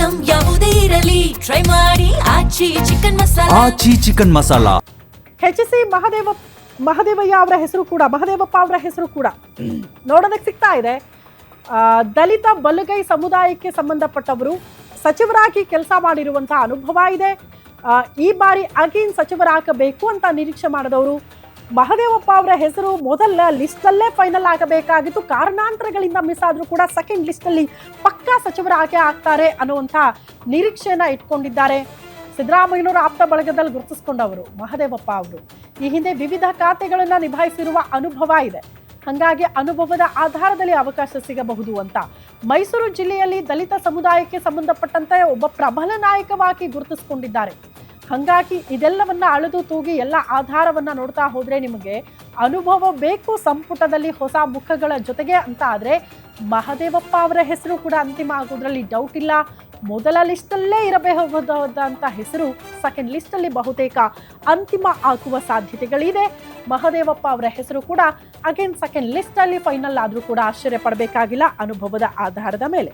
Item ಯಾವುದೇ ಇರಲಿ try ಮಾಡಿ ಆಚಿ ಚಿಕನ್ ಮಸಾಲಾ. ಆಚಿ ಚಿಕನ್ ಮಸಾಲಾ. HC ಮಹದೇವಯ್ಯ ಅವರ ಹೆಸರು ಕೂಡ, ಮಹದೇವಪ್ಪ ಅವರ ಹೆಸರು ಕೂಡ ನೋಡೋದಕ್ಕೆ ಸಿಗ್ತಾ ಇದೆ. ದಲಿತ ಬಲಗೈ ಸಮುದಾಯಕ್ಕೆ ಸಂಬಂಧಪಟ್ಟವರು ಸಚಿವರಾಗಿ ಕೆಲಸ ಮಾಡಿರುವಂತಹ ಅನುಭವ ಇದೆ. ಈ ಬಾರಿ ಅಗೇನ್ ಸಚಿವರಾಗಬೇಕು ಅಂತ ನಿರೀಕ್ಷೆ ಮಾಡಿದವರು. ಮಹದೇವಪ್ಪ ಅವರ ಹೆಸರು ಮೊದಲ ಲಿಸ್ಟಲ್ಲೇ ಫೈನಲ್ ಆಗಬೇಕಾಗಿತ್ತು. ಕಾರಣಾಂತರಗಳಿಂದ ಮಿಸ್ ಆದರೂ ಕೂಡ ಸೆಕೆಂಡ್ ಲಿಸ್ಟಲ್ಲಿ ಪಕ್ಕಾ ಸಚಿವರಾಗೇ ಆಗ್ತಾರೆ ಅನ್ನುವಂಥ ನಿರೀಕ್ಷೆಯನ್ನು ಇಟ್ಕೊಂಡಿದ್ದಾರೆ. ಸಿದ್ದರಾಮಯ್ಯನವರ ಆಪ್ತ ಬಳಗದಲ್ಲಿ ಗುರುತಿಸ್ಕೊಂಡವರು ಮಹದೇವಪ್ಪ ಅವರು. ಈ ಹಿಂದೆ ವಿವಿಧ ಖಾತೆಗಳನ್ನು ನಿಭಾಯಿಸಿರುವ ಅನುಭವ ಇದೆ. ಹಾಗಾಗಿ ಅನುಭವದ ಆಧಾರದಲ್ಲಿ ಅವಕಾಶ ಸಿಗಬಹುದು ಅಂತ ಮೈಸೂರು ಜಿಲ್ಲೆಯಲ್ಲಿ ದಲಿತ ಸಮುದಾಯಕ್ಕೆ ಸಂಬಂಧಪಟ್ಟಂತೆ ಒಬ್ಬ ಪ್ರಬಲ ನಾಯಕವಾಗಿ ಗುರುತಿಸ್ಕೊಂಡಿದ್ದಾರೆ. ಹಾಗಾಗಿ ಇದೆಲ್ಲವನ್ನ ಅಳೆದು ತೂಗಿ ಎಲ್ಲ ಆಧಾರವನ್ನ ನೋಡ್ತಾ ಹೋದ್ರೆ ನಿಮಗೆ ಅನುಭವ ಬೇಕು ಸಂಪುಟದಲ್ಲಿ ಹೊಸ ಮುಖಗಳ ಜೊತೆಗೆ ಅಂತ ಆದ್ರೆ ಮಹದೇವಪ್ಪ ಅವರ ಹೆಸರು ಕೂಡ ಅಂತಿಮ ಆಗೋದ್ರಲ್ಲಿ ಡೌಟ್ ಇಲ್ಲ. ಮೊದಲ ಲಿಸ್ಟಲ್ಲೇ ಇರಬಹುದಾದಂಥ ಹೆಸರು ಸೆಕೆಂಡ್ ಲಿಸ್ಟಲ್ಲಿ ಬಹುತೇಕ ಅಂತಿಮ ಆಗುವ ಸಾಧ್ಯತೆಗಳಿದೆ. ಮಹದೇವಪ್ಪ ಅವರ ಹೆಸರು ಕೂಡ ಅಗೇನ್ ಸೆಕೆಂಡ್ ಲಿಸ್ಟಲ್ಲಿ ಫೈನಲ್ ಆದರೂ ಕೂಡ ಆಶ್ಚರ್ಯ ಪಡಬೇಕಾಗಿಲ್ಲ ಅನುಭವದ ಆಧಾರದ ಮೇಲೆ.